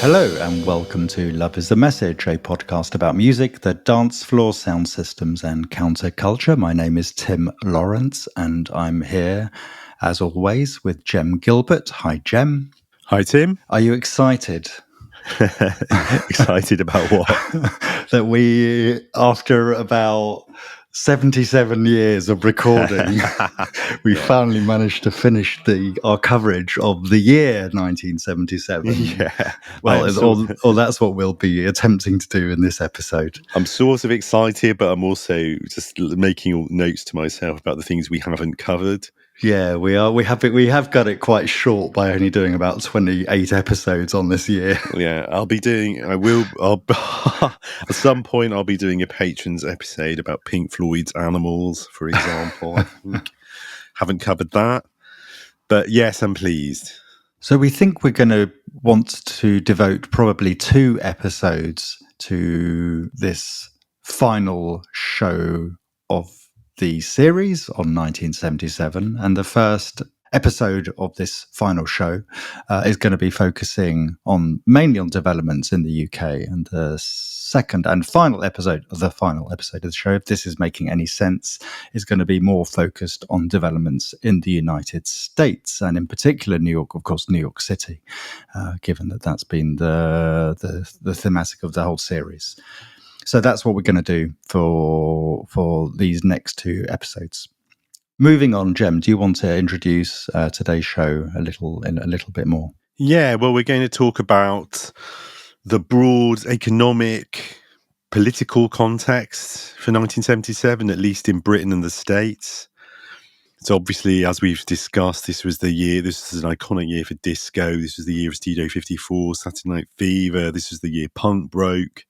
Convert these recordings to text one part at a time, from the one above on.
Hello and welcome to Love is the Message, a podcast about music, the dance floor, sound systems and counterculture. My name is Tim Lawrence and I'm here, as always, with Jem Gilbert. Hi, Jem. Hi, Tim. Are you excited? Excited about what? That we, after about 77 years of recording, we finally managed to finish our coverage of the year 1977. Yeah. Well, or that's what we'll be attempting to do in this episode. I'm sort of excited, but I'm also just making notes to myself about the things we haven't covered. Yeah, we are. We have got it quite short by only doing about 28 episodes on this year. Yeah, I'll at some point I'll be doing a patrons episode about Pink Floyd's Animals, for example. I think. Haven't covered that, but yes, I'm pleased. So we think we're going to want to devote probably 2 episodes to this final show of the series on 1977, and the first episode of this final show is going to be focusing mainly on developments in the UK, and the second and final episode of the show, if this is making any sense, is going to be more focused on developments in the United States, and in particular New York, of course, New York City, given that that's been the thematic of the whole series. So that's what we're going to do for these next 2 episodes. Moving on, Jem, do you want to introduce today's show a little bit more? Yeah, well, we're going to talk about the broad economic, political context for 1977, at least in Britain and the States. So obviously, as we've discussed, this was an iconic year for disco. This was the year of Studio 54, Saturday Night Fever. This was the year punk broke.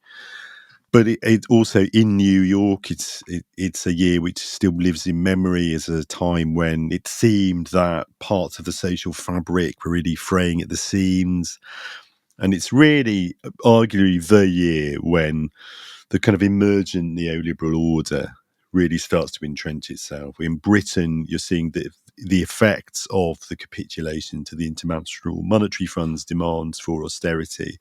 But it also, in New York, it's a year which still lives in memory as a time when it seemed that parts of the social fabric were really fraying at the seams. And it's really arguably the year when the kind of emergent neoliberal order really starts to entrench itself. In Britain, you're seeing the effects of the capitulation to the International Monetary Fund's demands for austerity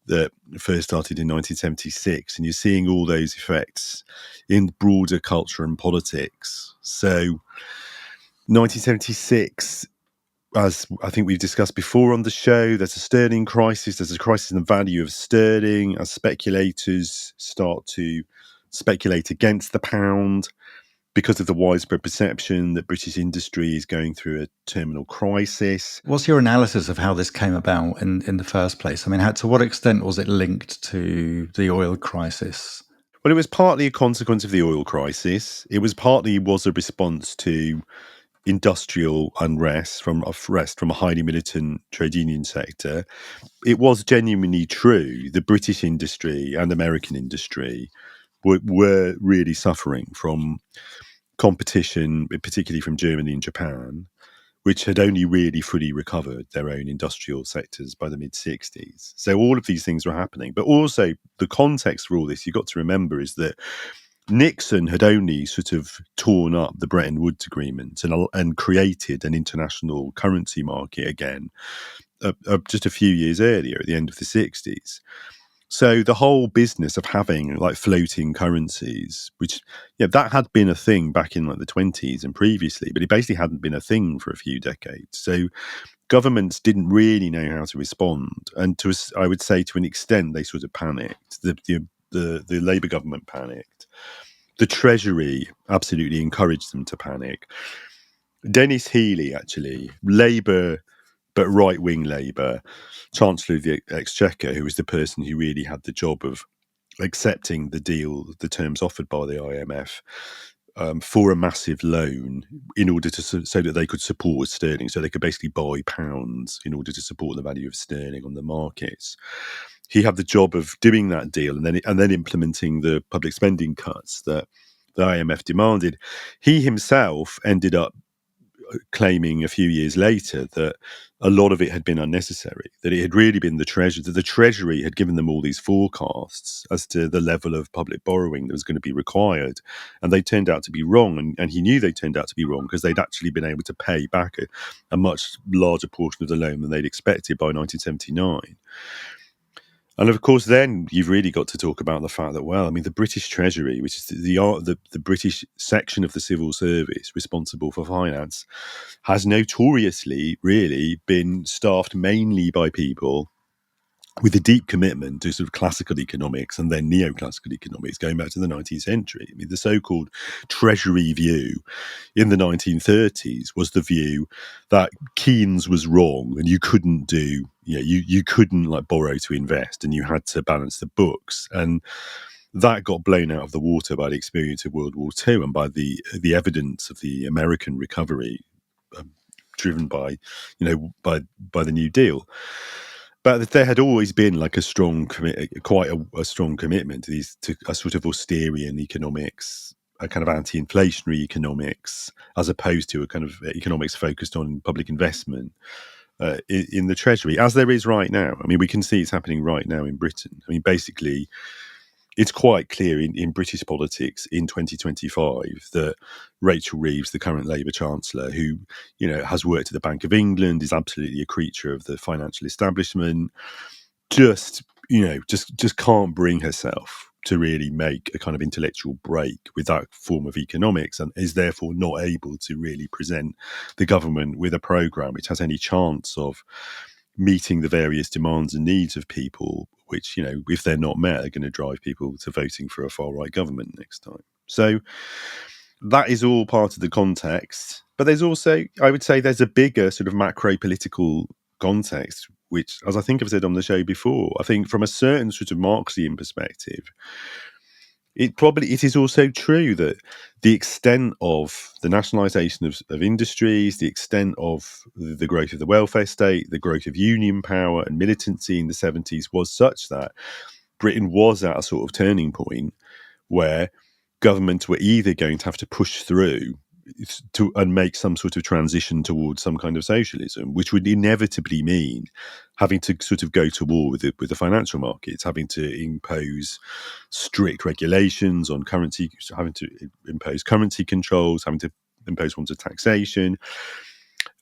that first started in 1976, and you're seeing all those effects in broader culture and politics. So 1976, as I think we've discussed before on the show, there's a sterling crisis. There's a crisis in the value of sterling as speculators start to speculate against the pound because of the widespread perception that British industry is going through a terminal crisis. What's your analysis of how this came about in the first place? I mean, to what extent was it linked to the oil crisis? Well, it was partly a consequence of the oil crisis. It was a response to industrial unrest from a highly militant trade union sector. It was genuinely true. The British industry and American industry were really suffering from competition, particularly from Germany and Japan, which had only really fully recovered their own industrial sectors by the mid-60s. So all of these things were happening. But also the context for all this, you've got to remember, is that Nixon had only sort of torn up the Bretton Woods Agreement and created an international currency market again just a few years earlier at the end of the 60s. So the whole business of having like floating currencies, which that had been a thing back in like the 20s and previously, but it basically hadn't been a thing for a few decades. So governments didn't really know how to respond, and I would say to an extent they sort of panicked. The Labour government panicked. The Treasury absolutely encouraged them to panic. Dennis Healey, actually, Labour, but right-wing Labour, Chancellor of the Exchequer, who was the person who really had the job of accepting the terms offered by the IMF for a massive loan in order so that they could support sterling, so they could basically buy pounds in order to support the value of sterling on the markets. He had the job of doing that deal and then implementing the public spending cuts that the IMF demanded. He himself ended up claiming a few years later that a lot of it had been unnecessary, that it had really been the Treasury had given them all these forecasts as to the level of public borrowing that was going to be required, and they turned out to be wrong, and he knew they turned out to be wrong because they'd actually been able to pay back a much larger portion of the loan than they'd expected by 1979. And of course, then you've really got to talk about the fact that, well, I mean, the British Treasury, which is the British section of the civil service responsible for finance, has notoriously really been staffed mainly by people with a deep commitment to sort of classical economics and then neoclassical economics going back to the 19th century. I mean, the so-called Treasury view in the 1930s was the view that Keynes was wrong and you couldn't do, you couldn't like borrow to invest and you had to balance the books. And that got blown out of the water by the experience of World War II and by the evidence of the American recovery driven by, by the New Deal. But there had always been like a strong quite a strong commitment to a sort of Austerian economics, a kind of anti-inflationary economics, as opposed to a kind of economics focused on public investment in the Treasury, as there is right now. I mean, we can see it's happening right now in Britain. I mean, basically, it's quite clear in British politics in 2025 that Rachel Reeves, the current Labour Chancellor, who has worked at the Bank of England, is absolutely a creature of the financial establishment, just can't bring herself to really make a kind of intellectual break with that form of economics, and is therefore not able to really present the government with a programme which has any chance of meeting the various demands and needs of people, which, if they're not met, are going to drive people to voting for a far-right government next time. So that is all part of the context. But there's also, I would say, there's a bigger sort of macro-political context, which, as I think I've said on the show before, I think from a certain sort of Marxian perspective, it is also true that the extent of the nationalisation of industries, the extent of the growth of the welfare state, the growth of union power and militancy in the 70s was such that Britain was at a sort of turning point where governments were either going to have to push through and make some sort of transition towards some kind of socialism, which would inevitably mean having to sort of go to war with the financial markets, having to impose strict regulations on currency, having to impose currency controls, having to impose forms of taxation,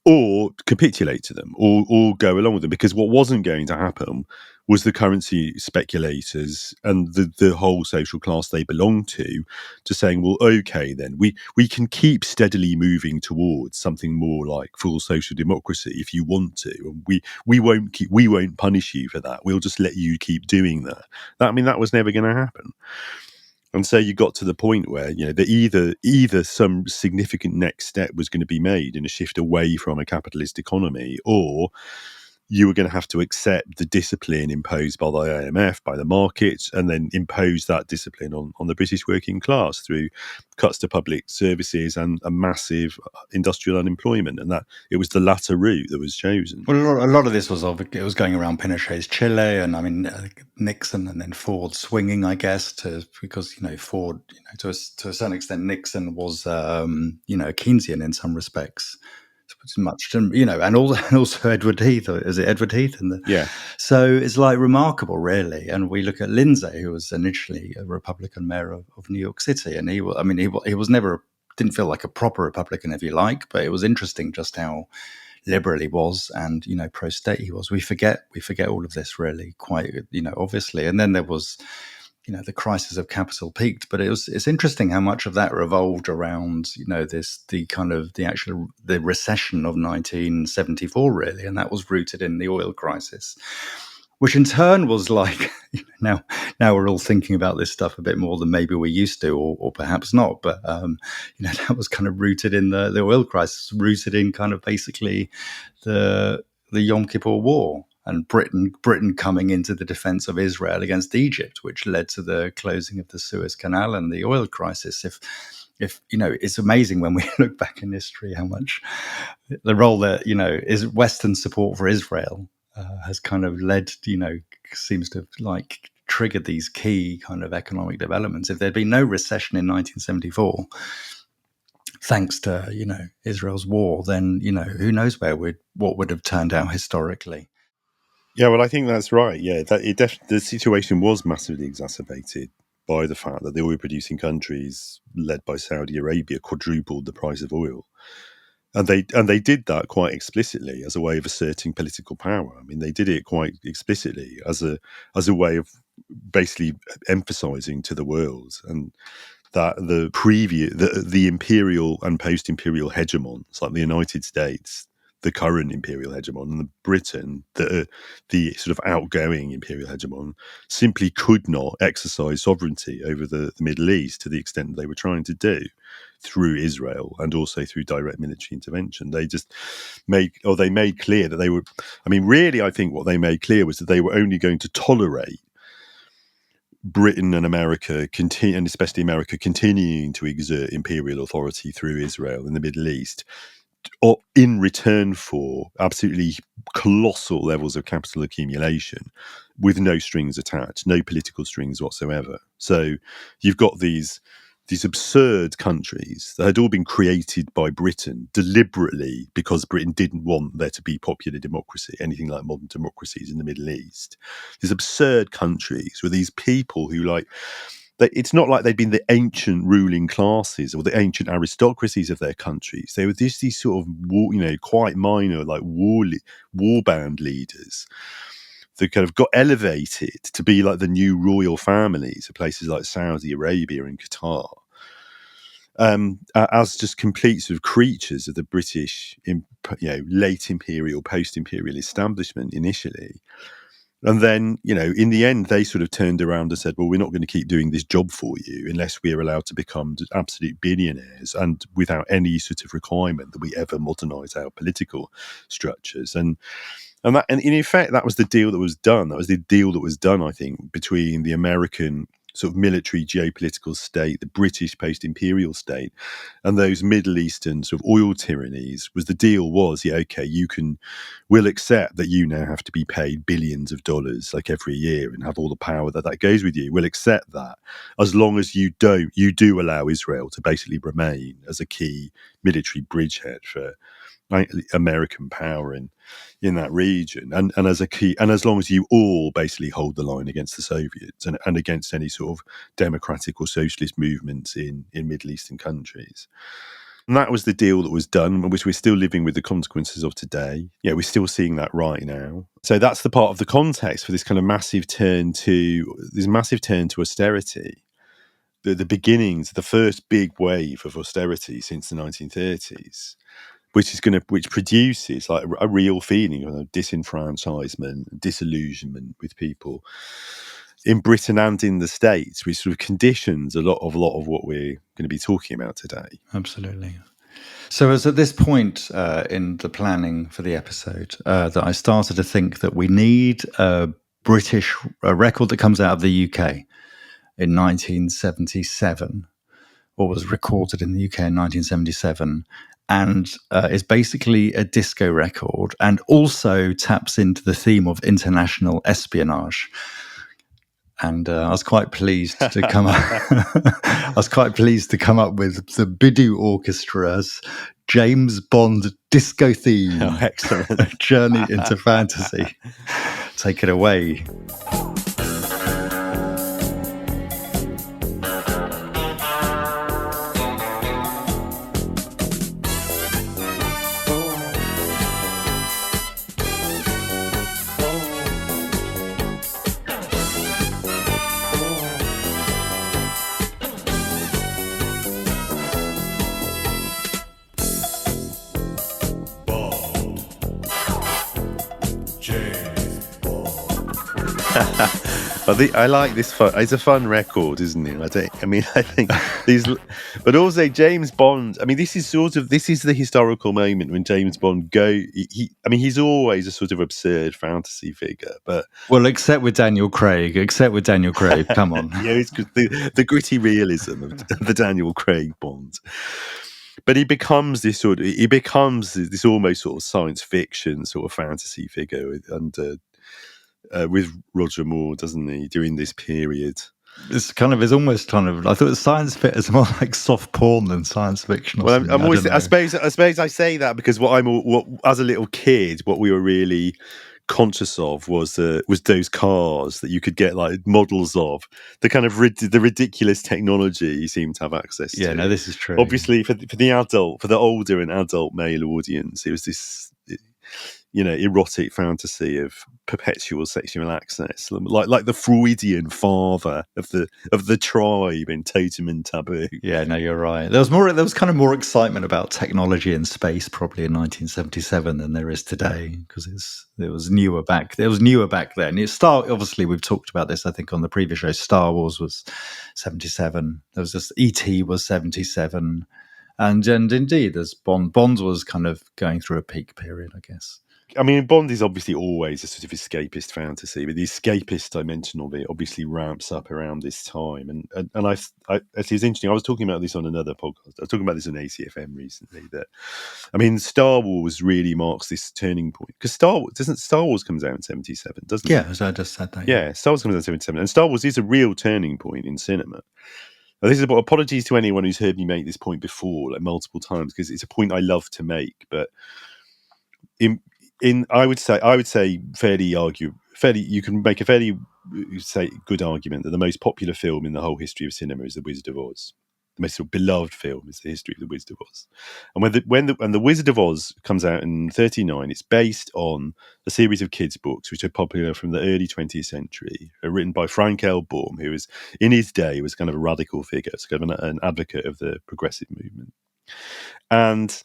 or capitulate to them, or go along with them. Because what wasn't going to happen was the currency speculators and the whole social class they belonged to saying, well, okay, then we can keep steadily moving towards something more like full social democracy if you want to. And we won't punish you for that. We'll just let you keep doing that. That was never going to happen. And so you got to the point where, that either some significant next step was going to be made in a shift away from a capitalist economy, or you were going to have to accept the discipline imposed by the IMF, by the markets, and then impose that discipline on the British working class through cuts to public services and a massive industrial unemployment. And that it was the latter route that was chosen. Well, a lot of this was going around Pinochet's Chile, and I mean Nixon, and then Ford swinging, I guess, because Ford, to a certain extent, Nixon was Keynesian in some respects. Much, and also Edward Heath. Is it Edward Heath? Yeah. So it's like remarkable, really. And we look at Lindsay, who was initially a Republican mayor of New York City, and he was never, didn't feel like a proper Republican, if you like, but it was interesting just how liberal he was and pro-state he was. We forget all of this really quite obviously. And then there was the crisis of capital peaked, but it's interesting how much of that revolved around the recession of 1974 really, and that was rooted in the oil crisis, which in turn was like now we're all thinking about this stuff a bit more than maybe we used to, or perhaps not, but that was kind of rooted in the oil crisis, rooted in kind of basically the Yom Kippur War, and Britain coming into the defense of Israel against Egypt, which led to the closing of the Suez Canal and the oil crisis. If it's amazing when we look back in history how much the role that is Western support for Israel has kind of led, seems to have like triggered these key kind of economic developments. If there'd been no recession in 1974, thanks to Israel's war, then who knows what would have turned out historically. Yeah, well, I think that's right. Yeah, the situation was massively exacerbated by the fact that the oil-producing countries, led by Saudi Arabia, quadrupled the price of oil. And they did that quite explicitly as a way of asserting political power. I mean, they did it quite explicitly as a way of basically emphasizing to the world and that the imperial and post-imperial hegemons, like the United States, the current imperial hegemon, and Britain, the sort of outgoing imperial hegemon, simply could not exercise sovereignty over the Middle East to the extent that they were trying to do through Israel and also through direct military intervention. They just made clear that they were, I mean, really, I think what they made clear was that they were only going to tolerate Britain and America, and especially America, continuing to exert imperial authority through Israel in the Middle East, or in return for absolutely colossal levels of capital accumulation with no strings attached, no political strings whatsoever. So you've got these absurd countries that had all been created by Britain deliberately because Britain didn't want there to be popular democracy, anything like modern democracies in the Middle East. These absurd countries with these people who it's not like they'd been the ancient ruling classes or the ancient aristocracies of their countries. They were just these sort of, quite minor, like war band leaders that kind of got elevated to be like the new royal families of places like Saudi Arabia and Qatar, as just complete sort of creatures of the British, late imperial, post-imperial establishment initially. And then, in the end, they sort of turned around and said, well, we're not going to keep doing this job for you unless we're allowed to become absolute billionaires and without any sort of requirement that we ever modernize our political structures. And in effect, that was the deal that was done. That was the deal that was done, I think, between the American sort of military geopolitical state, the British post-imperial state, and those Middle Eastern sort of oil tyrannies. Was the deal was, we'll accept that you now have to be paid billions of dollars like every year and have all the power that goes with you. We'll accept that as long as you do allow Israel to basically remain as a key military bridgehead for American power in that region, and as long as you all basically hold the line against the Soviets and against any sort of democratic or socialist movements in Middle Eastern countries. And that was the deal that was done, which we're still living with the consequences of today. Yeah, we're still seeing that right now. So that's the part of the context for this kind of massive turn to austerity. The beginnings, the first big wave of austerity since the 1930s. Which produces like a real feeling of disenfranchisement, disillusionment with people in Britain and in the States, which sort of conditions a lot of what we're going to be talking about today. Absolutely. So it was at this point in the planning for the episode that I started to think that we need a record that comes out of the UK in 1977, or was recorded in the UK in 1977. And is basically a disco record, and also taps into the theme of international espionage. And I was quite pleased to come up. I was quite pleased to come up with the Bidoo Orchestra's James Bond disco theme. Oh, excellent! Journey into fantasy. Take it away. I like this. It's a fun record, isn't it? I think these, but also James Bond. I mean, this is the historical moment when James Bond he's always a sort of absurd fantasy figure, but except with Daniel Craig. Come on, yeah, it's the gritty realism of the Daniel Craig Bond. But he becomes this almost sort of science fiction sort of fantasy figure with Roger Moore, doesn't he, during this period? It's almost I thought science fiction is more like soft porn than science fiction. I suppose I say that because as a little kid, what we were really conscious of was those cars that you could get like models of, the kind of the ridiculous technology you seem to have access to. Yeah, no, this is true. Obviously, for the older and adult male audience, it was this, erotic fantasy of perpetual sexual access, like the Freudian father of the tribe in Totem and Taboo. Yeah, no, you're right. There was kind of more excitement about technology and space probably in 1977 than there is today, because it was newer back. It was newer back then. Obviously, we've talked about this, I think, on the previous show. Star Wars was 77. There was just ET was 77, and indeed, there's Bond. Bond was kind of going through a peak period, I guess. I mean, Bond is obviously always a sort of escapist fantasy, but the escapist dimension of it obviously ramps up around this time. And I it's interesting. I was talking about this on another podcast. I was talking about this on ACFM recently. That, I mean, Star Wars really marks this turning point, because Star Wars comes out in 77, doesn't it? Yeah, as I just said that. Yeah, Star Wars comes out in 77, and Star Wars is a real turning point in cinema. Now, this is about apologies to anyone who's heard me make this point before, like multiple times, because it's a point I love to make, but I would say you can make a fairly good argument that the most popular film in the whole history of cinema is The Wizard of Oz. The most sort of beloved film is The History of the Wizard of Oz. And when the Wizard of Oz comes out in 1939, it's based on a series of kids' books which are popular from the early 20th century, written by Frank L. Baum, who was, in his day, was kind of a radical figure, so kind of an advocate of the progressive movement. And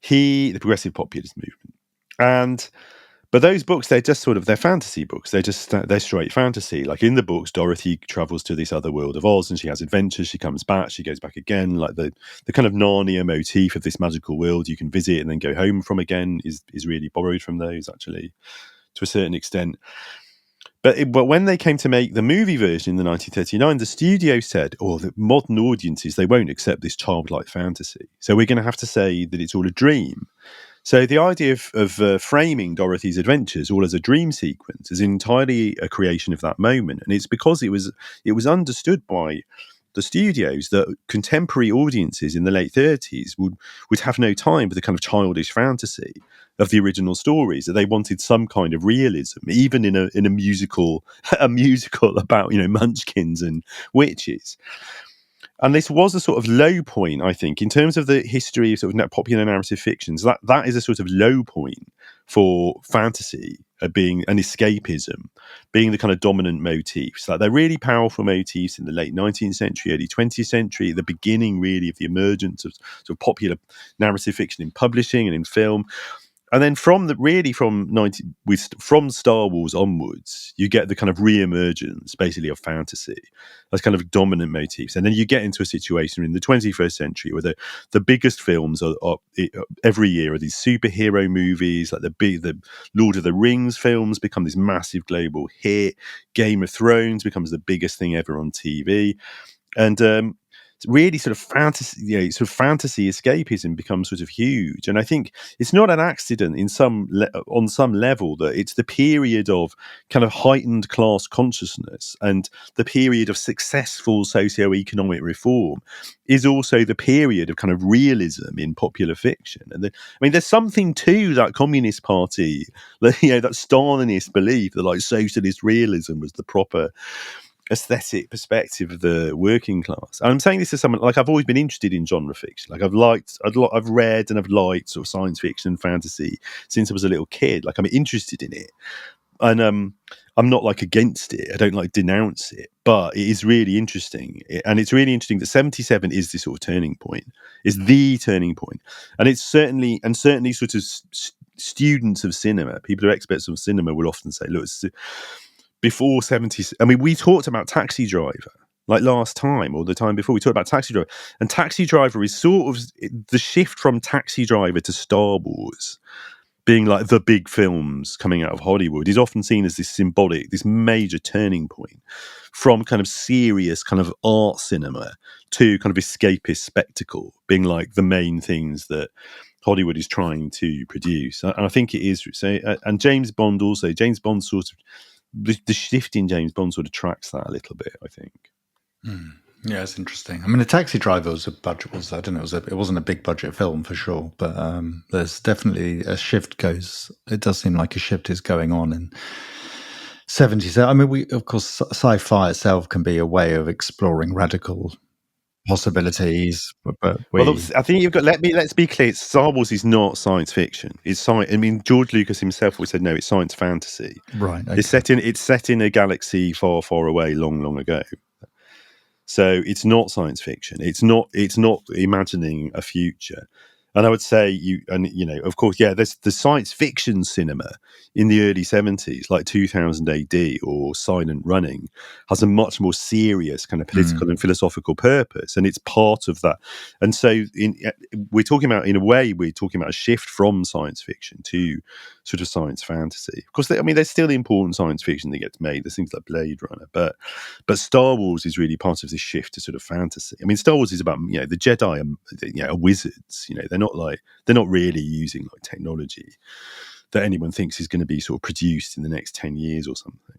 the progressive populist movement. But those books, they're just they're fantasy books. They're straight fantasy. Like in the books, Dorothy travels to this other world of Oz and she has adventures. She comes back, she goes back again. Like the kind of Narnia motif of this magical world you can visit and then go home from again is really borrowed from those, actually, to a certain extent. But when they came to make the movie version in the 1939, the studio said, the modern audiences, they won't accept this childlike fantasy. So we're going to have to say that it's all a dream. So the idea of framing Dorothy's adventures all as a dream sequence is entirely a creation of that moment, and it's because it was understood by the studios that contemporary audiences in the late 30s would have no time for the kind of childish fantasy of the original stories. That they wanted some kind of realism, even in a musical about munchkins and witches. And this was a sort of low point, I think, in terms of the history of sort of popular narrative fictions. That is a sort of low point for fantasy being an escapism, being the kind of dominant motifs. Like they're really powerful motifs in the late 19th century, early 20th century, the beginning really of the emergence of sort of popular narrative fiction in publishing and in film. And then from Star Wars onwards, you get the kind of re-emergence, basically, of fantasy as kind of dominant motifs. And then you get into a situation in the 21st century where the biggest films are every year are these superhero movies, like the Lord of the Rings films become this massive global hit. Game of Thrones becomes the biggest thing ever on TV, and really sort of fantasy escapism becomes sort of huge. And I think it's not an accident on some level that it's the period of kind of heightened class consciousness and the period of successful socio-economic reform is also the period of kind of realism in popular fiction. And there's something to that Communist Party, that Stalinist belief that like socialist realism was the proper aesthetic perspective of the working class. And I'm saying this as someone, like, I've always been interested in genre fiction. Like I've read and I've liked sort of science fiction and fantasy since I was a little kid. Like I'm interested in it, and I'm not like against it. I don't like denounce it, but it is really interesting. And it's really interesting that 77 is this sort of turning point, is the turning point. And it's certainly sort of students of cinema, people who are experts of cinema will often say, look, before 70s, I mean, we talked about Taxi Driver like last time or the time before. We talked about Taxi Driver, and Taxi Driver is sort of the shift from Taxi Driver to Star Wars being like the big films coming out of Hollywood is often seen as this symbolic, this major turning point from kind of serious kind of art cinema to kind of escapist spectacle being like the main things that Hollywood is trying to produce. And I think it is. So, and James Bond sort of, the shift in James Bond sort of tracks that a little bit, I think. Yeah, it's interesting. I mean, The Taxi Driver was a budget. I don't know. It wasn't a big budget film for sure, but there's definitely a shift goes. It does seem like a shift is going on in 70s. I mean, we of course sci-fi itself can be a way of exploring radical possibilities, but Well, we I think you've got. Let's be clear. Star Wars is not science fiction. It's science. I mean, George Lucas himself always said no. It's science fantasy. right. Okay. It's set in a galaxy far, far away, long, long ago. So it's not science fiction. It's not imagining a future. And I would say of course, yeah, there's the science fiction cinema in the early 70s, like 2000 AD or Silent Running, has a much more serious kind of political and philosophical purpose. And it's part of that. And so we're talking about a shift from science fiction to sort of science fantasy. Of course, there's still important science fiction that gets made. There's things like Blade Runner, but Star Wars is really part of this shift to sort of fantasy. I mean, Star Wars is about the Jedi are wizards. They're not really using like technology that anyone thinks is going to be sort of produced in the next 10 years or something.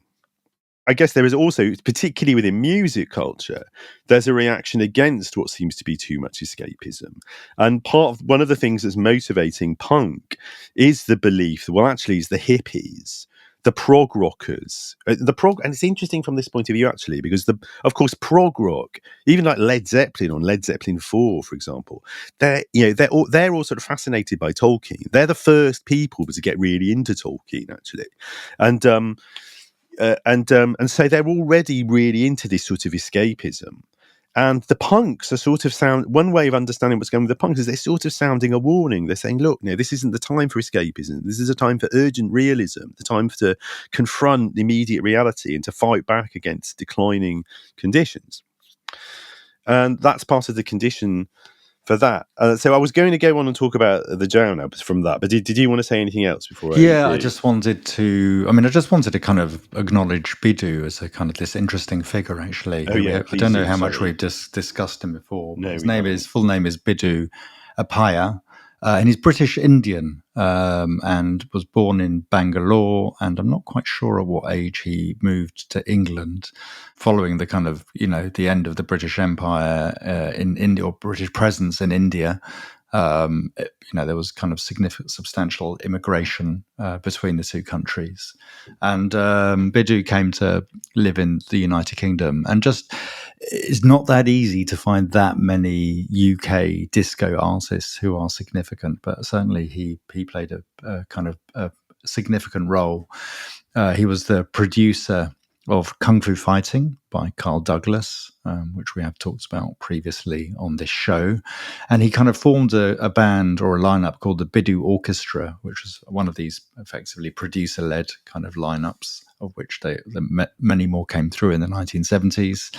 I guess there is also, particularly within music culture, there's a reaction against what seems to be too much escapism. And one of the things that's motivating punk is the belief that, well, actually, it's the hippies, the prog rockers, and it's interesting from this point of view, actually, because of course, prog rock, even like Led Zeppelin on Led Zeppelin 4, for example, they're all sort of fascinated by Tolkien. They're the first people to get really into Tolkien, actually. And so they're already really into this sort of escapism. And the punks are sort of one way of understanding what's going on with the punks is they're sort of sounding a warning. They're saying, look, this isn't the time for escapism. This is a time for urgent realism, the time to confront immediate reality and to fight back against declining conditions. And that's part of the condition for that. So I was going to go on and talk about the jail now from that, but did you want to say anything else before I do? I just wanted to kind of acknowledge Biddu as a kind of this interesting figure, actually. Oh, yeah, I don't know how much we've discussed him before. No, his full name is Biddu Appaya, and he's British Indian, and was born in Bangalore, and I'm not quite sure at what age he moved to England following the kind of, the end of the British Empire in India, or British presence in India. There was kind of substantial immigration between the two countries, and Biddu came to live in the United Kingdom, and just it's not that easy to find that many UK disco artists who are significant, but certainly he played a kind of a significant role. He was the producer of Kung Fu Fighting by Carl Douglas, which we have talked about previously on this show. And he kind of formed a band or a lineup called the Biddu Orchestra, which was one of these effectively producer-led kind of lineups, of which many more came through in the 1970s.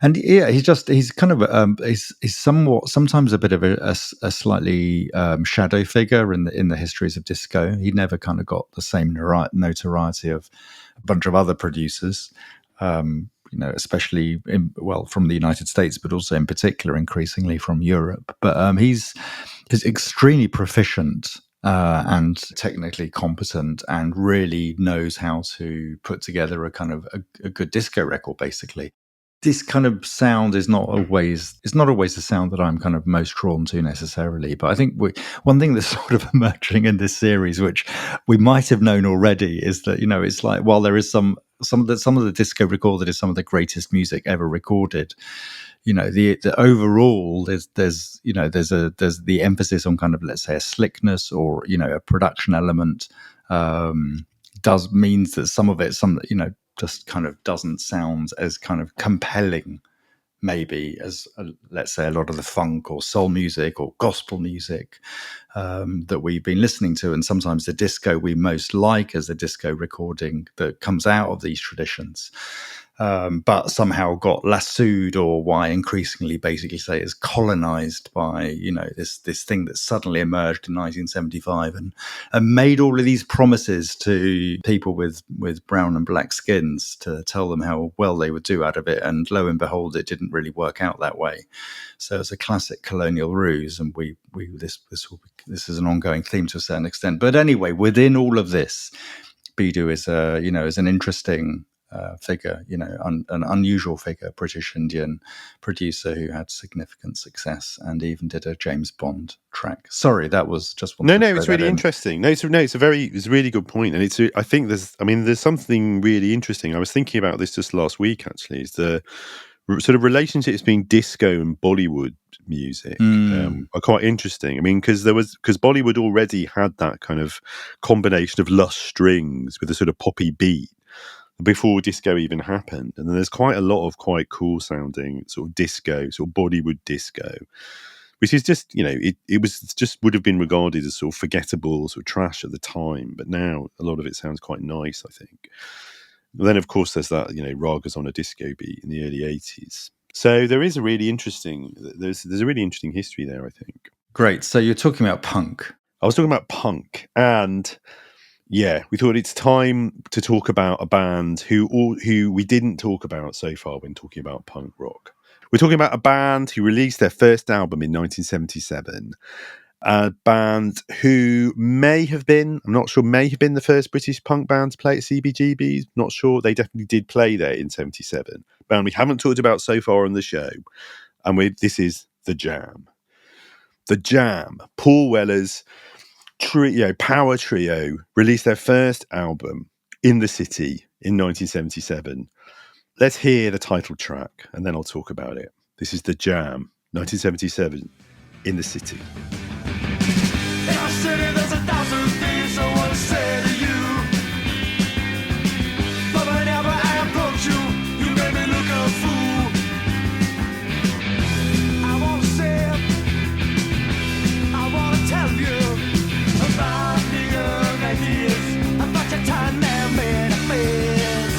And yeah, he's kind of he's sometimes a bit of a slightly shadow figure in the histories of disco. He never kind of got the same notoriety of a bunch of other producers, especially from the United States, but also in particular increasingly from Europe. But he's extremely proficient and technically competent, and really knows how to put together a kind of a good disco record, basically. This kind of sound is not always the sound that I'm kind of most drawn to necessarily. But I think one thing that's sort of emerging in this series, which we might have known already, is that it's like, while there is some of the disco recorded is some of the greatest music ever recorded, the overall there's the emphasis on kind of, let's say, a slickness or a production element means that some of it just kind of doesn't sound as kind of compelling, maybe, as let's say a lot of the funk or soul music or gospel music that we've been listening to, and sometimes the disco we most like as a disco recording that comes out of these traditions, but somehow got lassoed, or why increasingly basically say is colonized by this thing that suddenly emerged in 1975 and made all of these promises to people with brown and black skins to tell them how well they would do out of it, and lo and behold, it didn't really work out that way. So it's a classic colonial ruse, and this is an ongoing theme to a certain extent. But anyway, within all of this, Biddu is an interesting figure, an unusual figure, British Indian producer who had significant success and even did a James Bond track. Sorry, that was just No, it's really interesting. It's a really good point, and I think there's something really interesting. I was thinking about this just last week. Actually, is the sort of relationships between disco and Bollywood music are quite interesting. I mean, because Bollywood already had that kind of combination of lush strings with a sort of poppy beat before disco even happened, and then there's quite a lot of quite cool sounding sort of disco, sort of Bollywood disco, which is just it was just would have been regarded as sort of forgettable, sort of trash at the time, but now a lot of it sounds quite nice, I think. And then of course there's that ragas on a disco beat in the early 80s. So there is a really interesting there's a really interesting history there, I think. Great. So you're talking about punk. I was talking about punk, and yeah, we thought it's time to talk about a band who we didn't talk about so far when talking about punk rock. We're talking about a band who released their first album in 1977. A band who may have been the first British punk band to play at CBGB's. Not sure. They definitely did play there in 77. Band we haven't talked about so far on the show. And this is The Jam. The Jam. Paul Weller's power trio released their first album, In the City, in 1977. Let's hear the title track and then I'll talk about it. This is The Jam, 1977, In the City. In our city there's 1,000 things I want to say to you, but whenever I approach you, you make me look a fool. I want to say it, I want to tell you about the young ideas, about your time there made a face.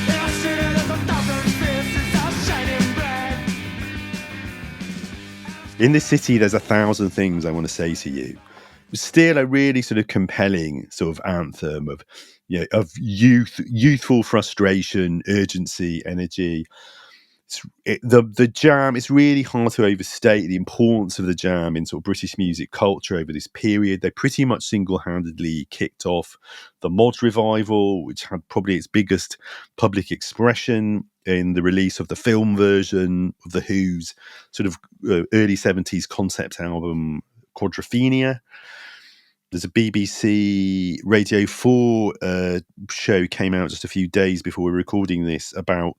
In our city there's 1,000 faces are shining bright. In this city, there's 1,000 things I want to say to you. Still a really sort of compelling sort of anthem of youthful frustration, urgency, energy. The Jam, it's really hard to overstate the importance of the Jam in sort of British music culture over this period. They pretty much single-handedly kicked off the mod revival, which had probably its biggest public expression in the release of the film version of The Who's sort of early 70s concept album, Quadrophenia. There's a BBC Radio 4 show came out just a few days before we're recording this about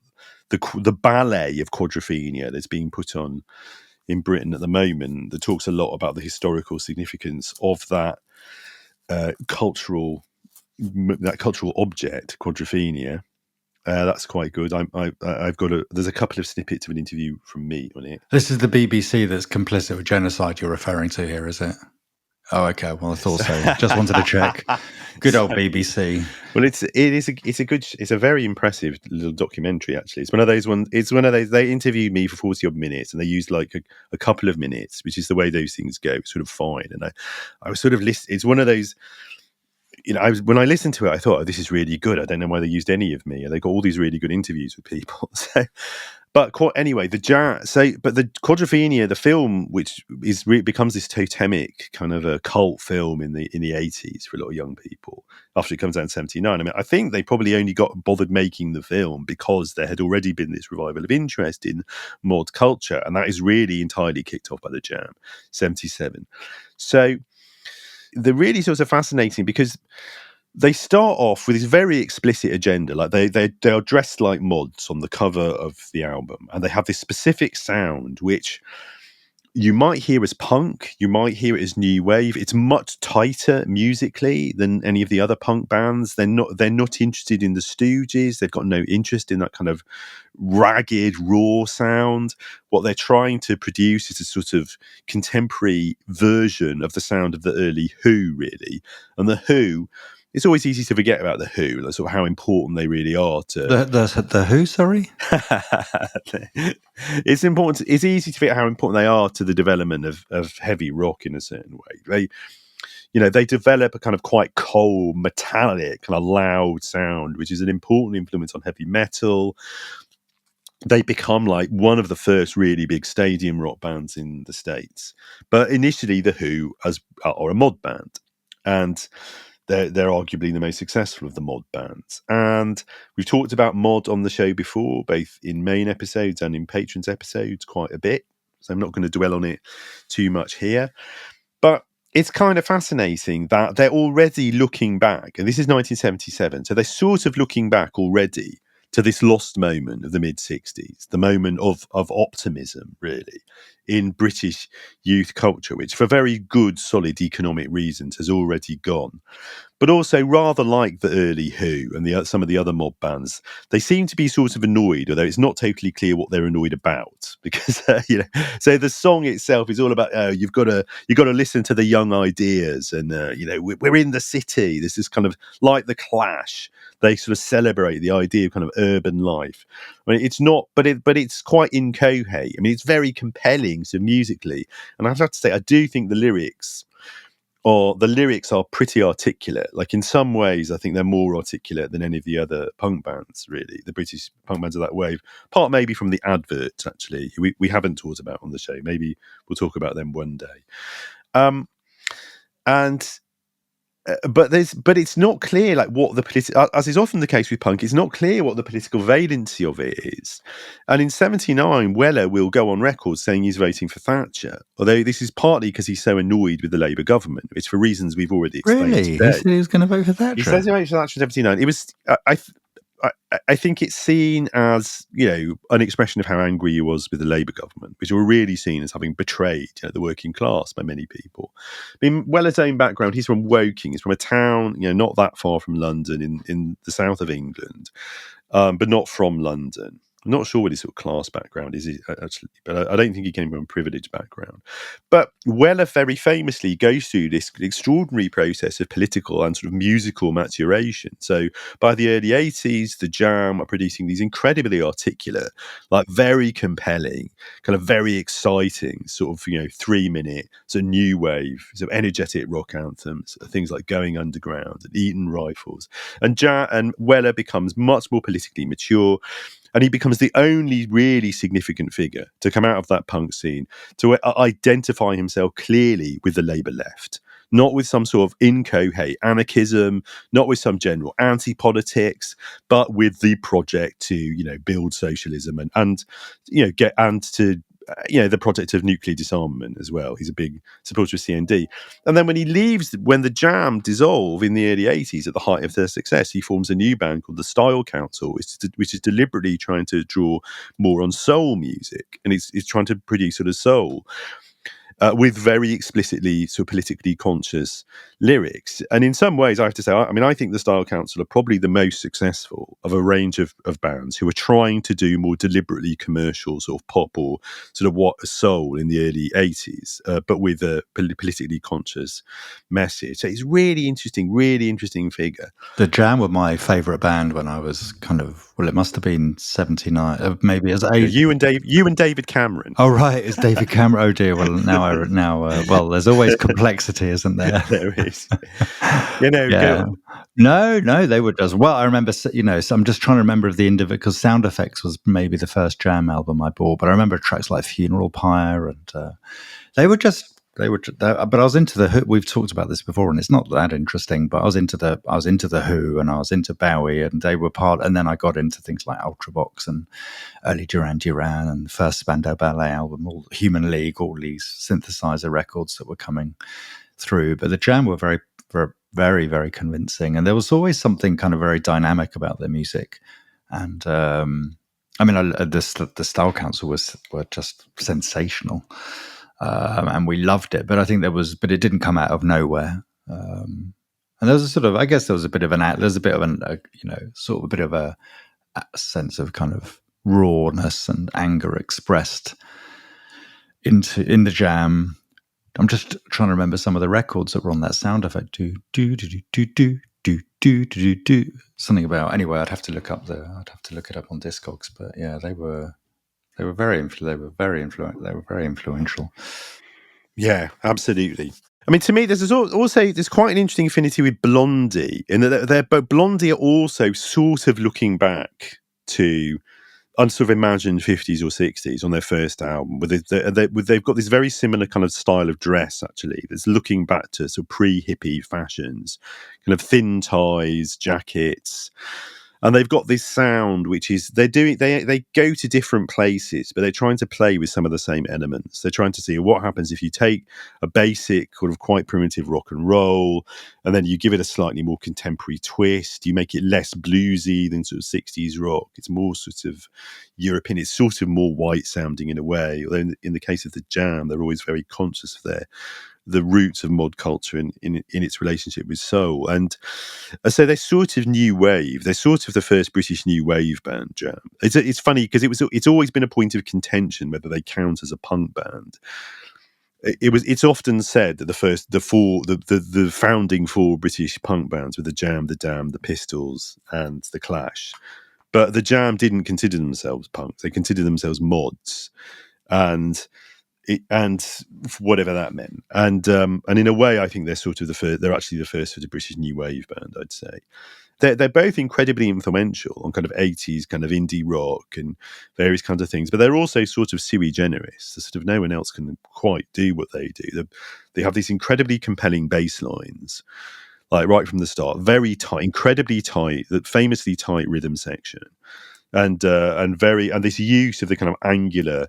the ballet of Quadrophenia that's being put on in Britain at the moment, that talks a lot about the historical significance of that cultural object, Quadrophenia. That's quite good. I've got there's a couple of snippets of an interview from me on it. This is the BBC that's complicit with genocide you're referring to here, is it? Oh, okay. Well, I thought so. Just wanted to check. Good old BBC. Well, it's a very impressive little documentary. Actually, it's one of those. They interviewed me for 40 odd minutes, and they used like a couple of minutes, which is the way those things go. It's sort of fine, and I was sort of it's one of those. When I listened to it, I thought, oh, this is really good. I don't know why they used any of me. And they got all these really good interviews with people. Anyway, the Quadrophenia, the film, which becomes this totemic kind of a cult film in the 80s for a lot of young people after it comes out in 79. I mean, I think they probably only got bothered making the film because there had already been this revival of interest in mod culture, and that is really entirely kicked off by the Jam, 77. So they're really sort of fascinating because they start off with this very explicit agenda. Like they are dressed like mods on the cover of the album, and they have this specific sound which you might hear as punk, you might hear it as new wave. It's much tighter musically than any of the other punk bands. They're not interested in the Stooges. They've got no interest in that kind of ragged, raw sound. What they're trying to produce is a sort of contemporary version of the sound of the early Who, really. And the Who, it's always easy to forget about the Who, like sort of how important they really are to the Who. Sorry, it's important. It's easy to forget how important they are to the development of heavy rock in a certain way. They develop a kind of quite cold, metallic, kind of loud sound, which is an important influence on heavy metal. They become like one of the first really big stadium rock bands in the States. But initially, the Who are a mod band, and they're arguably the most successful of the mod bands. And we've talked about mod on the show before, both in main episodes and in patrons episodes quite a bit. So I'm not going to dwell on it too much here. But it's kind of fascinating that they're already looking back, and this is 1977, so they're sort of looking back already to this lost moment of the mid-60s, the moment of optimism, really, in British youth culture, which for very good, solid economic reasons has already gone. But also, rather like the early Who and some of the other mod bands, they seem to be sort of annoyed, although it's not totally clear what they're annoyed about. Because so the song itself is all about you've got to listen to the young ideas, and we're in the city. This is kind of like the Clash. They sort of celebrate the idea of kind of urban life. I mean, it's not, but it's quite incoherent. I mean, it's very compelling, so musically, and I have to say, I do think the lyrics are pretty articulate. Like in some ways, I think they're more articulate than any of the other punk bands, really. The British punk bands of that wave, part maybe from the Adverts, actually, we haven't talked about on the show. Maybe we'll talk about them one day. But it's not clear, like, what the political, as is often the case with punk, it's not clear what the political valency of it is. And in 79, Weller will go on record saying he's voting for Thatcher, although this is partly because he's so annoyed with the Labour government, which for reasons we've already explained. Really? Today. He said he was going to vote for Thatcher? He says he voted for Thatcher in 79. It was, I think it's seen as, an expression of how angry he was with the Labour government, which were really seen as having betrayed the working class by many people. I mean, Weller's own background, he's from Woking. He's from a town, not that far from London in the south of England, but not from London. I'm not sure what his sort of class background is, actually, but I don't think he came from a privileged background. But Weller very famously goes through this extraordinary process of political and sort of musical maturation. So by the early 80s, the Jam are producing these incredibly articulate, like very compelling, kind of very exciting sort of, 3-minute sort of new wave, sort of energetic rock anthems, things like Going Underground and Eton Rifles. And Weller becomes much more politically mature. And he becomes the only really significant figure to come out of that punk scene to identify himself clearly with the Labour left, not with some sort of incoherent anarchism, not with some general anti-politics, but with the project to, build socialism and the project of nuclear disarmament as well. He's a big supporter of CND. And then when he leaves, when the Jam dissolve in the early 80s at the height of their success, he forms a new band called the Style Council, which is deliberately trying to draw more on soul music. And it's trying to produce sort of soul. With very explicitly sort of politically conscious lyrics. And in some ways, I have to say, I think the Style Council are probably the most successful of a range of bands who are trying to do more deliberately commercial sort of pop or sort of what soul in the early 80s, but with a politically conscious message. So it's really interesting figure. The Jam were my favourite band when I was it must have been 79, maybe as 8. You and David Cameron. Oh, right, it's David Cameron. Oh dear. Well, well, there's always complexity, isn't there? There is. Yeah. No, they were just, well, I remember, so I'm just trying to remember of the individual, because Sound Effects was maybe the first Jam album I bought, but I remember tracks like Funeral Pyre, and but I was into the Who. We've talked about this before, and it's not that interesting, but I was into the Who, and I was into Bowie, and they were and then I got into things like Ultravox and early Duran Duran and first Spandau Ballet album, all Human League, all these synthesizer records that were coming through. But the Jam were very, very, very convincing, and there was always something kind of very dynamic about their music. And the Style Council were just sensational. And we loved it, but I think but it didn't come out of nowhere. And there was a bit of a sense of kind of rawness and anger expressed in the Jam. I'm just trying to remember some of the records that were on that sound effect. Do do do do do do do do do. Something about, anyway. I'd have to look it up on Discogs, but yeah, they were very influential. Yeah, absolutely. I mean, to me, there's quite an interesting affinity with Blondie, in that Blondie are also sort of looking back to sort of imagined 50s or 60s on their first album. They've got this very similar kind of style of dress, actually, that's looking back to sort of pre-hippie fashions, kind of thin ties, jackets. And they've got this sound, which is they go to different places, but they're trying to play with some of the same elements. They're trying to see what happens if you take a basic, sort of quite primitive rock and roll, and then you give it a slightly more contemporary twist. You make it less bluesy than sort of 60s rock. It's more sort of European. It's sort of more white sounding in a way. Although in the case of the Jam, they're always very conscious of the roots of mod culture in its relationship with soul. And so they're sort of new wave. They're sort of the first British new wave band, Jam. It's funny because it's always been a point of contention whether they count as a punk band. It's often said that the founding four British punk bands were the Jam, the Damned, the Pistols, and the Clash. But the Jam didn't consider themselves punks. They considered themselves mods. And whatever that meant, and in a way, I think they're sort of the first. They're actually the first sort of British new wave band, I'd say. They're both incredibly influential on kind of 80s kind of indie rock and various kinds of things, but they're also sort of sui generis. Sort of no one else can quite do what they do. They have these incredibly compelling bass lines, like right from the start, very tight, incredibly tight, famously tight rhythm section, and this use of the kind of angular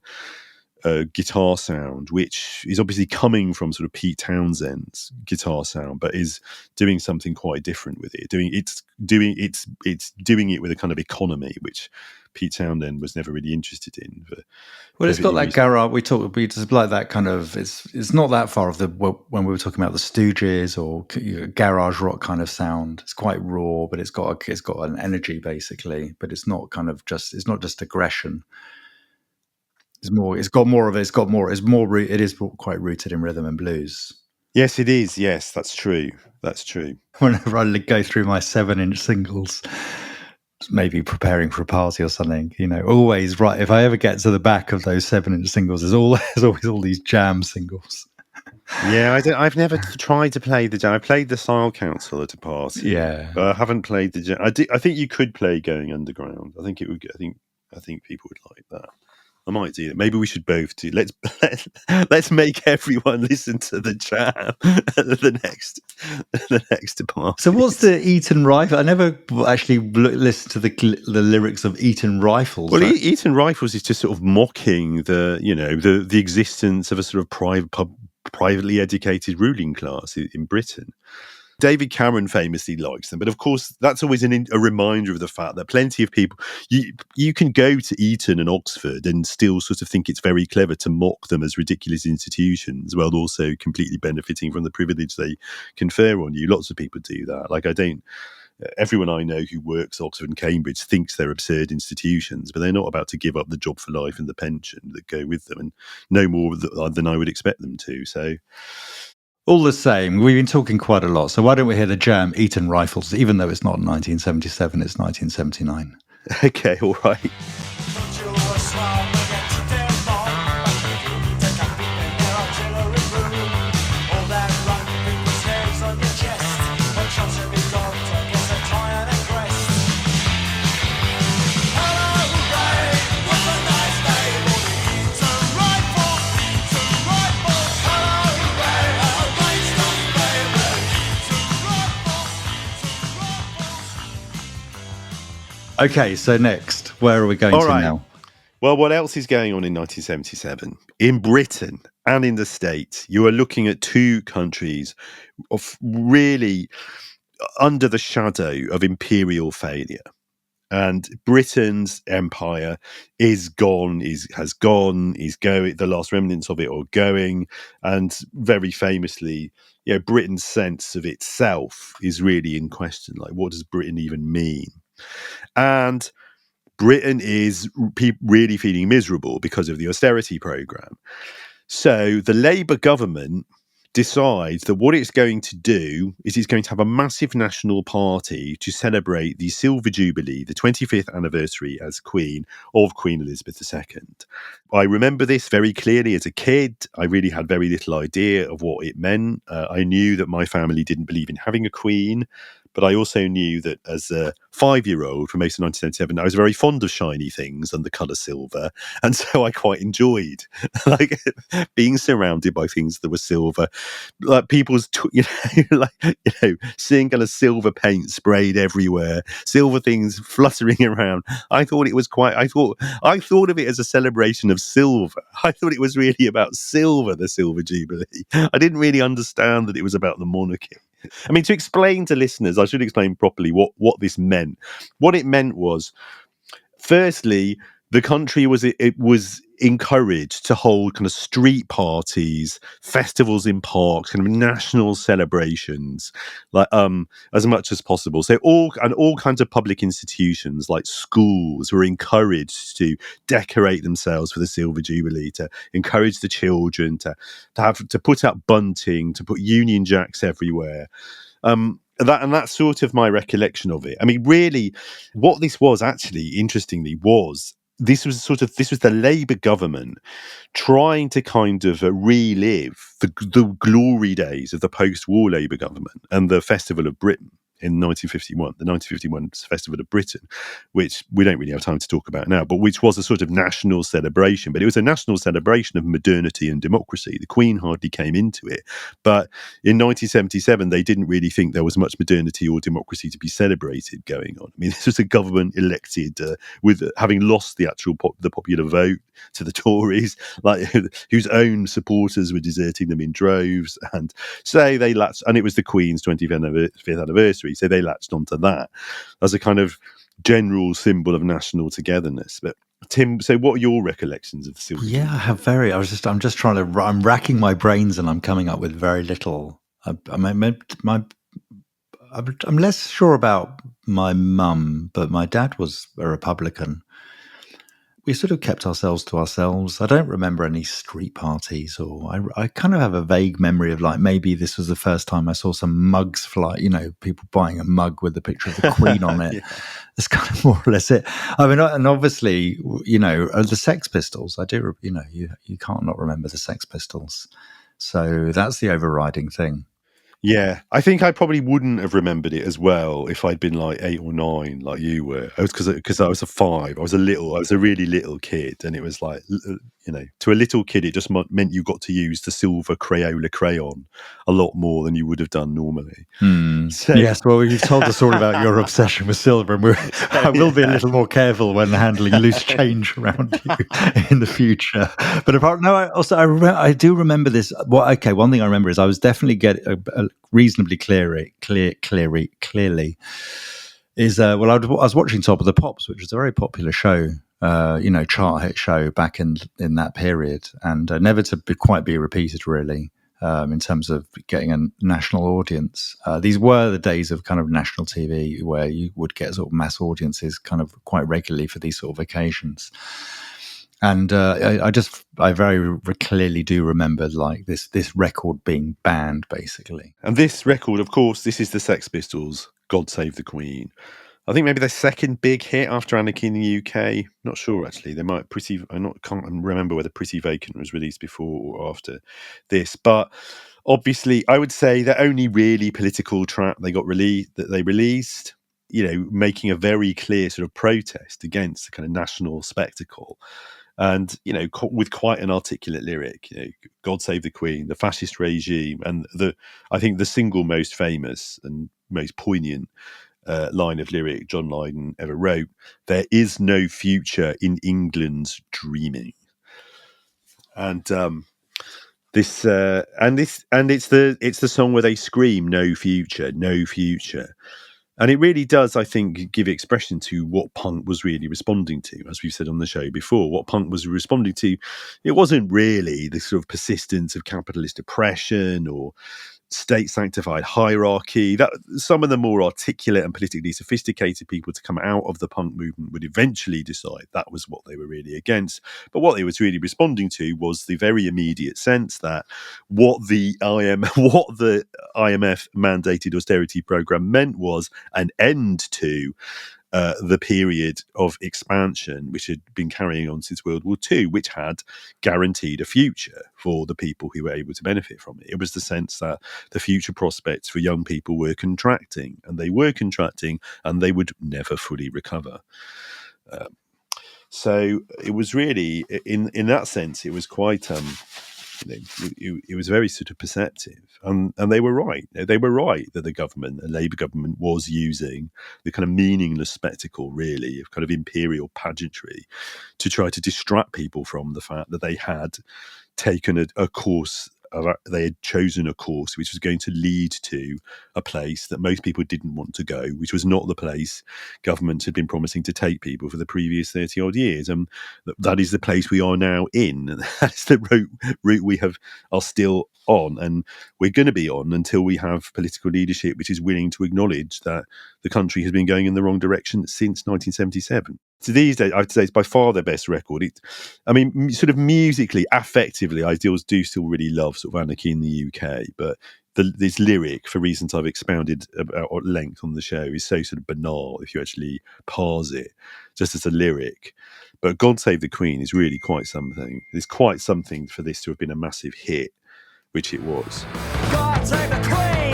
guitar sound, which is obviously coming from sort of Pete Townshend's guitar sound, but is doing something quite different with it. It's doing it with a kind of economy, which Pete Townshend was never really interested in. Well, it's got that garage. We just like that kind of. It's not that far of when we were talking about the Stooges or garage rock kind of sound. It's quite raw, but it's got an energy basically. But it's not kind of just. It's not just aggression. It is quite rooted in rhythm and blues. Yes, it is. Yes, that's true. Whenever I go through my 7-inch singles, maybe preparing for a party or something, always right. If I ever get to the back of those 7-inch singles, there's always all these Jam singles. Yeah, I've never tried to play the Jam. I played the Style Council at a party. Yeah, but I haven't played the Jam. I think you could play Going Underground. I think it would. I think people would like that. I might do it. Maybe we should both do. Let's make everyone listen to the Jam at the next party. So what's the Eton Rifle? I never actually listened to the lyrics of Eton Rifles. Well, Eton Rifles is just sort of mocking the existence of a sort of privately educated ruling class in Britain. David Cameron famously likes them, but of course that's always a reminder of the fact that plenty of people, you can go to Eton and Oxford and still sort of think it's very clever to mock them as ridiculous institutions, while also completely benefiting from the privilege they confer on you. Lots of people do that. Like everyone I know who works Oxford and Cambridge thinks they're absurd institutions, but they're not about to give up the job for life and the pension that go with them, and no more than I would expect them to. So. All the same, we've been talking quite a lot, so why don't we hear the Jam Eton Rifles, even though it's not 1977, it's 1979. Okay, all right. Okay, so next, where are we going to now? Well, what else is going on in 1977? In Britain and in the States, you are looking at two countries of really under the shadow of imperial failure. And Britain's empire is gone, has gone, is going, the last remnants of it are going. And very famously, Britain's sense of itself is really in question. Like, what does Britain even mean? And Britain is really feeling miserable because of the austerity program. So the Labour government decides that what it's going to do is it's going to have a massive national party to celebrate the Silver Jubilee, the 25th anniversary as Queen of Queen Elizabeth II. I remember this very clearly as a kid. I really had very little idea of what it meant. I knew that my family didn't believe in having a queen, But I also knew that as a 5-year-old from most of 1977, I was very fond of shiny things and the colour silver. And so I quite enjoyed like being surrounded by things that were silver, like people's, seeing kind of silver paint sprayed everywhere, silver things fluttering around. I thought it was I thought of it as a celebration of silver. I thought it was really about silver, the Silver Jubilee. I didn't really understand that it was about the monarchy. I mean, to explain to listeners, I should explain properly what this meant. What it meant was, firstly, the country was encouraged to hold kind of street parties, festivals in parks, kind of national celebrations, like as much as possible. So all kinds of public institutions like schools were encouraged to decorate themselves for the Silver Jubilee, to encourage the children to put up bunting, to put Union Jacks everywhere. That's sort of my recollection of it. I mean, really, what this was actually, interestingly, was this was the Labour government trying to kind of relive the glory days of the post-war Labour government and the Festival of Britain in 1951, the 1951 Festival of Britain, which we don't really have time to talk about now, but which was a sort of national celebration. But it was a national celebration of modernity and democracy. The Queen hardly came into it. But in 1977, they didn't really think there was much modernity or democracy to be celebrated going on. I mean, this was a government elected with having lost the actual the popular vote to the Tories, like whose own supporters were deserting them in droves. And so they latched, and it was the Queen's 25th anniversary. So they latched onto that as a kind of general symbol of national togetherness. But Tim, so what are your recollections of the Silver Jubilee? Yeah, I have very. I'm just trying to. I'm racking my brains, and I'm coming up with very little. I'm less sure about my mum, but my dad was a Republican. We sort of kept ourselves to ourselves. I don't remember any street parties, or I kind of have a vague memory of like maybe this was the first time I saw some mugs fly, people buying a mug with the picture of the Queen on it. Yeah. That's kind of more or less it. I mean, and obviously, the Sex Pistols, I do, you can't not remember the Sex Pistols. So that's the overriding thing. Yeah, I think I probably wouldn't have remembered it as well if I'd been like 8 or 9, like you were. It was because I was a 5. I was a really little kid, and it was like, to a little kid, it just meant you got to use the silver Crayola crayon a lot more than you would have done normally. So, yes, well, you've told us all about your obsession with silver, and I will be a little more careful when handling loose change around you in the future. But I do remember this. Well, okay, one thing I remember is I was definitely getting reasonably clearly is I was watching Top of the Pops, which was a very popular show, chart hit show back in that period, and never to quite be repeated really. In terms of getting a national audience. These were the days of kind of national TV where you would get sort of mass audiences kind of quite regularly for these sort of occasions. And I very clearly do remember like this record being banned, basically. And this record, of course, this is the Sex Pistols, God Save the Queen. I think maybe their second big hit after Anarchy in the UK. Not sure actually. They might can't remember whether Pretty Vacant was released before or after this. But obviously, I would say the only really political track they released, making a very clear sort of protest against the kind of national spectacle. And, with quite an articulate lyric, God Save the Queen, the fascist regime, and I think the single most famous and most poignant line of lyric John Lydon ever wrote: "There is no future in England's dreaming." And it's the song where they scream "No future, no future." And it really does, I think, give expression to what punk was really responding to, as we've said on the show before. What punk was responding to, it wasn't really the sort of persistence of capitalist oppression or state-sanctified hierarchy. That some of the more articulate and politically sophisticated people to come out of the punk movement would eventually decide that was what they were really against. But what they was really responding to was the very immediate sense that what the IMF mandated austerity program meant was an end to the period of expansion which had been carrying on since World War II, which had guaranteed a future for the people who were able to benefit from it. It was the sense that the future prospects for young people were contracting, and they would never fully recover. So it was really, in that sense, it was quite, it was very sort of perceptive, and they were right. They were right that the Labour government, was using the kind of meaningless spectacle, really, of kind of imperial pageantry to try to distract people from the fact that they had taken a course. They had chosen a course which was going to lead to a place that most people didn't want to go, which was not the place governments had been promising to take people for the previous 30 odd years. And that is the place we are now in. And that's the route we are still on, and we're going to be on until we have political leadership which is willing to acknowledge that the country has been going in the wrong direction since 1977. So these days, I'd say it's by far their best record. Sort of musically, affectively, I do still really love sort of Anarchy in the UK, but this lyric, for reasons I've expounded about at length on the show, is so sort of banal if you actually parse it, just as a lyric. But God Save the Queen is really quite something. It's quite something for this to have been a massive hit, which it was. God save the Queen,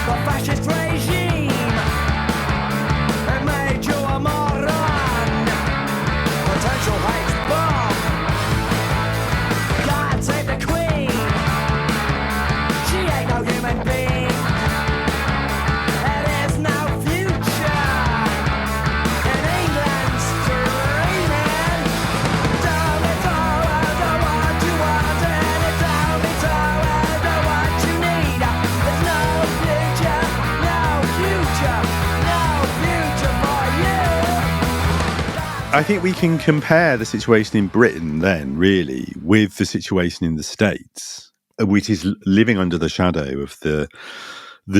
the fascist regime, it made you a moron, potential hate bomb. God save the Queen, she ain't no human being, there is no future in England's dreaming. Tell me what you want, and tell me what you need. There's no future for you. I think we can compare the situation in Britain then, really, with the situation in the States, which is living under the shadow of the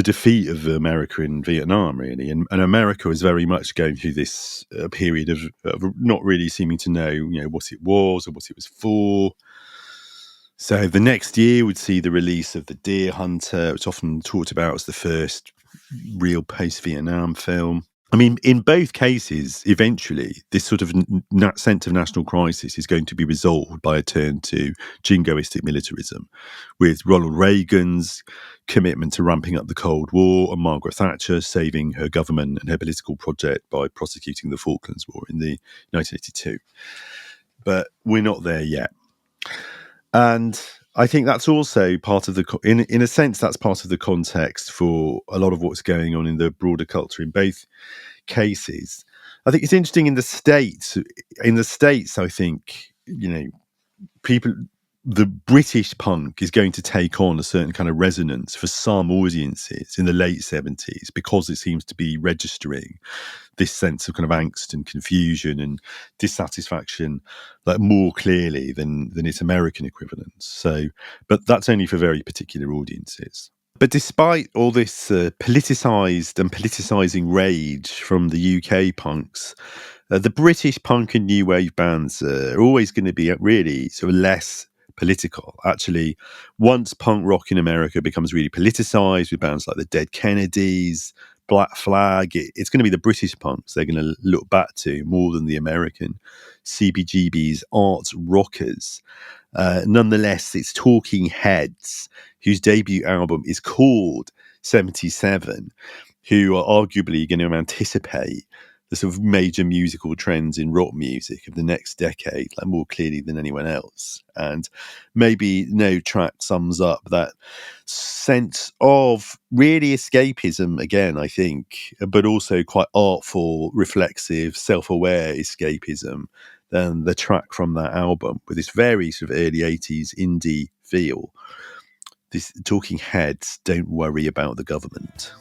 defeat of America in Vietnam, really. And America was very much going through this period of not really seeming to know, what it was or what it was for. So the next year would see the release of The Deer Hunter, which is often talked about as the first real post-Vietnam film. In both cases, eventually, this sort of sense of national crisis is going to be resolved by a turn to jingoistic militarism, with Ronald Reagan's commitment to ramping up the Cold War and Margaret Thatcher saving her government and her political project by prosecuting the Falklands War in 1982. But we're not there yet. And I think that's also part of in a sense, that's part of the context for a lot of what's going on in the broader culture in both cases. I think it's interesting in the States. I think, the British punk is going to take on a certain kind of resonance for some audiences in the late 70s because it seems to be registering this sense of kind of angst and confusion and dissatisfaction more clearly than its American equivalents. So, but that's only for very particular audiences. But despite all this politicised and politicising rage from the UK punks, the British punk and new wave bands are always going to be really sort of less political. Actually, once punk rock in America becomes really politicised with bands like the Dead Kennedys, Black Flag, it's going to be the British punks they're going to look back to more than the American CBGB's arts rockers. Nonetheless, it's Talking Heads, whose debut album is called 77, who are arguably going to anticipate the sort of major musical trends in rock music of the next decade, more clearly than anyone else. And maybe no track sums up that sense of really escapism again, I think, but also quite artful, reflexive, self-aware escapism than the track from that album with this very sort of early 80s indie feel. This Talking Heads, Don't Worry About the Government.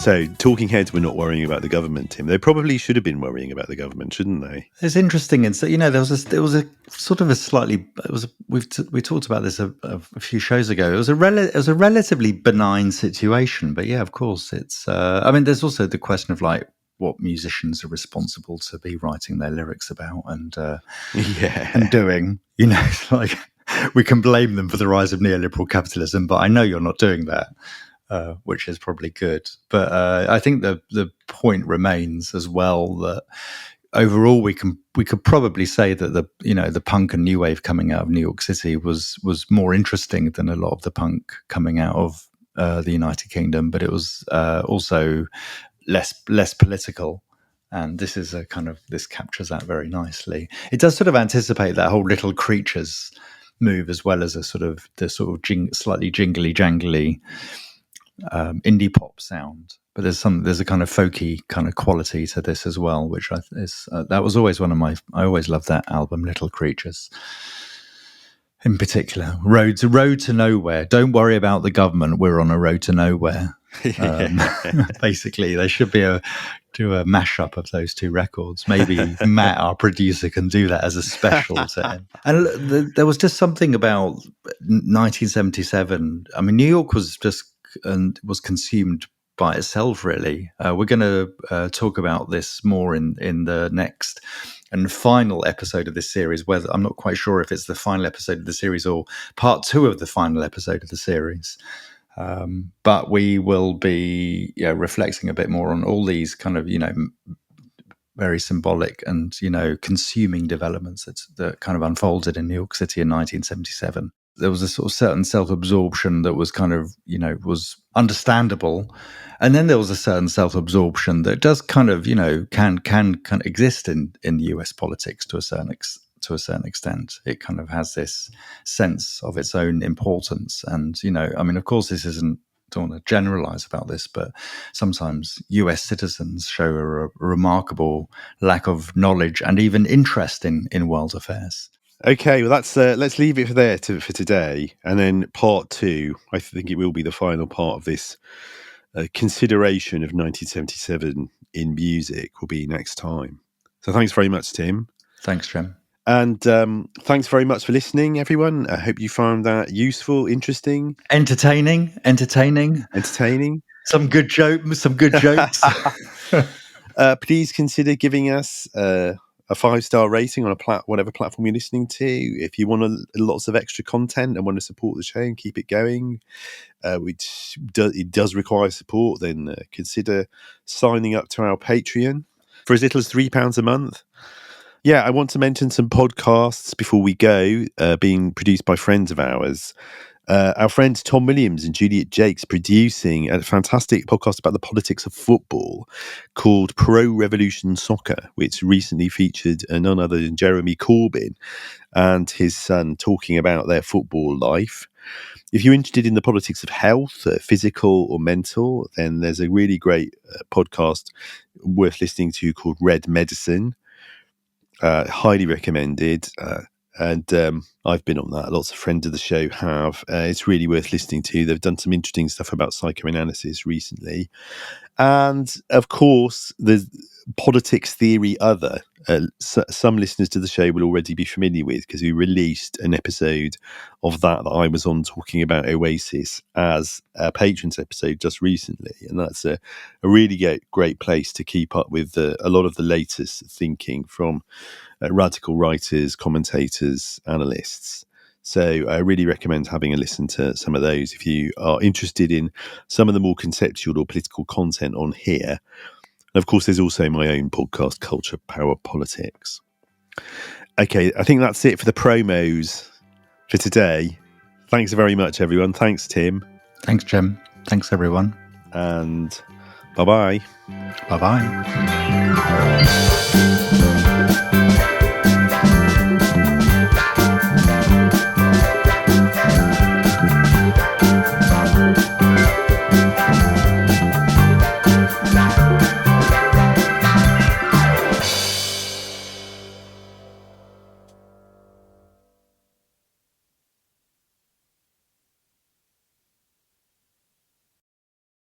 So Talking Heads were not worrying about the government, Tim. They probably should have been worrying about the government, shouldn't they? It's interesting, and so there was a sort of a slightly we talked about this a few shows ago. It was a relatively benign situation, but yeah, of course, it's. I mean, there's also the question of like what musicians are responsible to be writing their lyrics about and and doing. Like we can blame them for the rise of neoliberal capitalism, but I know you're not doing that. Which is probably good, but I think the point remains as well that overall we could probably say that the punk and new wave coming out of New York City was more interesting than a lot of the punk coming out of the United Kingdom, but it was also less political. And this is this captures that very nicely. It does sort of anticipate that whole Little Creatures move as well as slightly jingly jangly indie pop sound, but there's a kind of folky kind of quality to this as well, which that was always I always loved that album, Little Creatures. In particular, road to nowhere. Don't worry about the government. We're on a road to nowhere. Basically, there should be do a mashup of those two records. Maybe Matt, our producer, can do that as a special to end. And there was just something about 1977. I mean, New York was consumed by itself, really. We're going to talk about this more in the next and final episode of this series, whether I'm not quite sure if it's the final episode of the series or part 2 of the final episode of the series. But we will be reflecting a bit more on all these kind of, very symbolic and, consuming developments that kind of unfolded in New York City in 1977. There was a sort of certain self-absorption that was kind of, was understandable. And then there was a certain self-absorption that does kind of, can exist in the US politics to a certain extent. It kind of has this sense of its own importance. And, I mean, of course, don't want to generalize about this, but sometimes US citizens show a remarkable lack of knowledge and even interest in world affairs. Okay, well, let's leave it there for today, and then part 2. I think it will be the final part of this consideration of 1977 in music. Will be next time. So thanks very much, Tim. Thanks, Jim. And thanks very much for listening, everyone. I hope you found that useful, interesting, entertaining. Some good jokes. Please consider giving us a 5-star rating on whatever platform you're listening to. If you want lots of extra content and want to support the show and keep it going, which it does require support, then consider signing up to our Patreon for as little as £3 a month. Yeah, I want to mention some podcasts before we go, being produced by friends of ours. Our friends Tom Williams and Juliet Jakes producing a fantastic podcast about the politics of football called Pro Revolution Soccer, which recently featured none other than Jeremy Corbyn and his son talking about their football life. If you're interested in the politics of health, physical or mental, then there's a really great podcast worth listening to called Red Medicine. Highly recommended. And I've been on that. Lots of friends of the show have. It's really worth listening to. They've done some interesting stuff about psychoanalysis recently. And, of course, the Politics Theory Other. Some listeners to the show will already be familiar with because we released an episode of that I was on talking about Oasis as a patrons episode just recently. And that's a really great place to keep up with a lot of the latest thinking from radical writers, commentators, analysts. So I really recommend having a listen to some of those if you are interested in some of the more conceptual or political content on here. And of course, there's also my own podcast, Culture, Power, Politics. Okay, I think that's it for the promos for today. Thanks very much, everyone. Thanks, Tim. Thanks, Jim. Thanks, everyone. And bye-bye. Bye-bye.